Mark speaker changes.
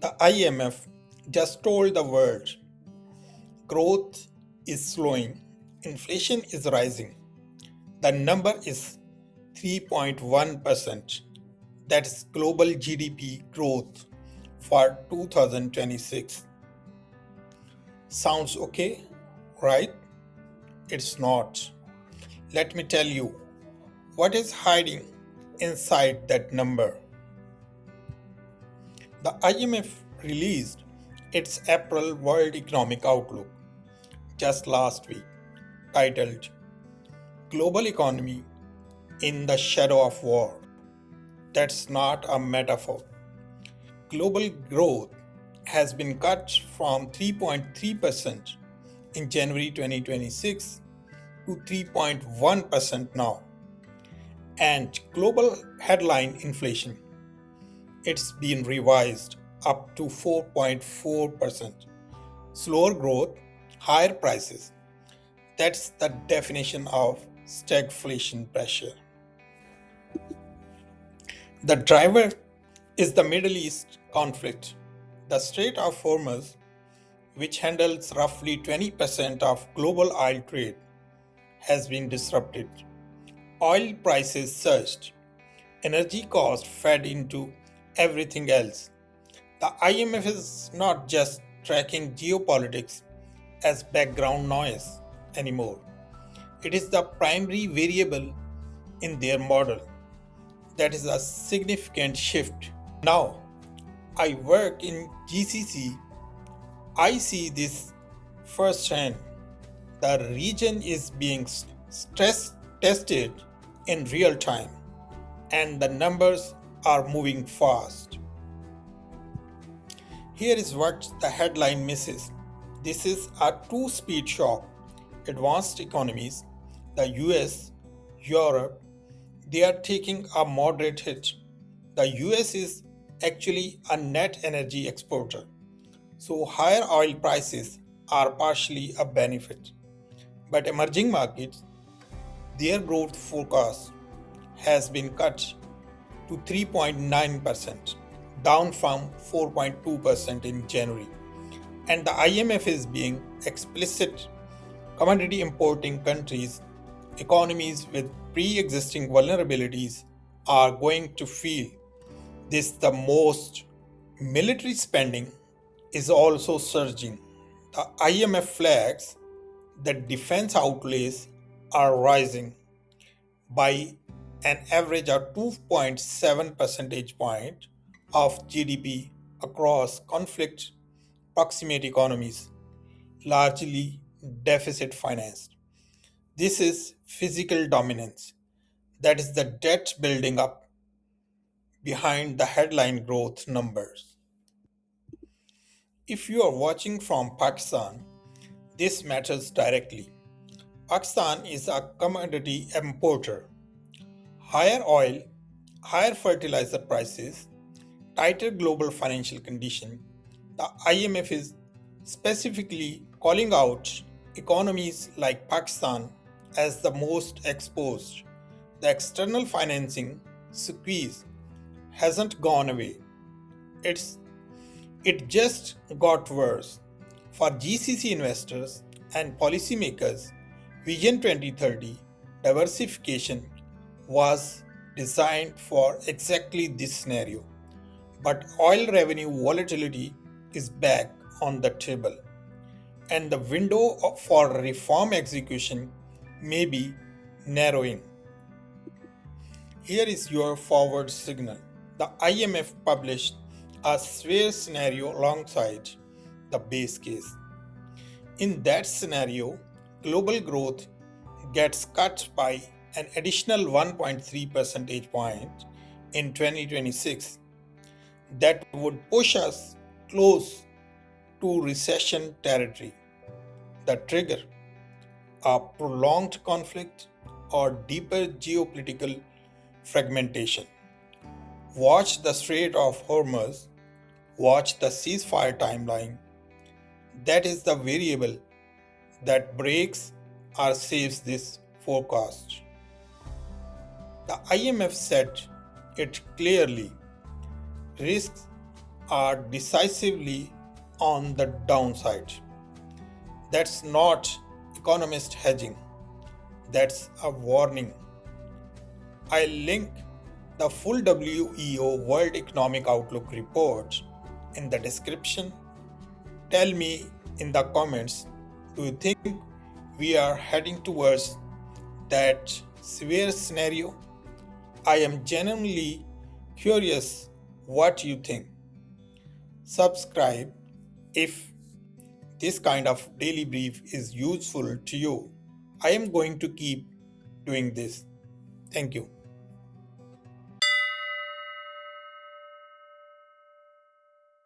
Speaker 1: The IMF just told the world growth is slowing, inflation is rising. The number is 3.1%. That's global GDP growth for 2026. Sounds okay, right? It's not. Let me tell you what is hiding inside that number. The IMF released its April World Economic Outlook just last week, titled Global Economy in the Shadow of War. That's not a metaphor. Global growth has been cut from 3.3% in January 2026 to 3.1% now. And global headline inflation, it's been revised up to 4.4%. Slower growth, higher prices. That's the definition of stagflation pressure. The driver is the Middle East conflict. The Strait of Hormuz, which handles roughly 20% of global oil trade, has been disrupted. Oil prices surged. Energy costs fed into everything else. The IMF is not just tracking geopolitics as background noise anymore. It is the primary variable in their model. That is a significant shift. Now, I work in GCC. I see this firsthand. The region is being stress tested in real time, and the numbers are moving fast. Here is what the headline misses. This is a two-speed shock. Advanced economies, the US, Europe, they are taking a moderate hit. The US is actually a net energy exporter, so higher oil prices are partially a benefit. But emerging markets, their growth forecast has been cut to 3.9%, down from 4.2% in January. And the IMF is being explicit. Commodity importing countries, economies with pre existing vulnerabilities, are going to feel this the most. Military spending is also surging. The IMF flags that defense outlays are rising by an average of 2.7 percentage point of GDP across conflict proximate economies, largely deficit financed. This is physical dominance. That is the debt building up behind the headline growth numbers. If you are watching from Pakistan, this matters directly. Pakistan is a commodity importer. Higher oil, higher fertilizer prices, tighter global financial condition. The IMF is specifically calling out economies like Pakistan as the most exposed. The external financing squeeze hasn't gone away. It's it just got worse. For GCC investors and policymakers, Vision 2030 diversification was designed for exactly this scenario. But oil revenue volatility is back on the table, and the window for reform execution may be narrowing. Here is your forward signal. The IMF published a severe scenario alongside the base case. In that scenario, global growth gets cut by an additional 1.3 percentage point in 2026. That would push us close to recession territory. The trigger, a prolonged conflict or deeper geopolitical fragmentation. Watch the Strait of Hormuz, watch the ceasefire timeline. That is the variable that breaks or saves this forecast. The IMF said it clearly. Risks are decisively on the downside. That's not economist hedging, that's a warning. I'll link the full WEO World Economic Outlook report in the description. Tell me in the comments, do you think we are heading towards that severe scenario? I am genuinely curious what you think. Subscribe if this kind of daily brief is useful to you. I am going to keep doing this. Thank you.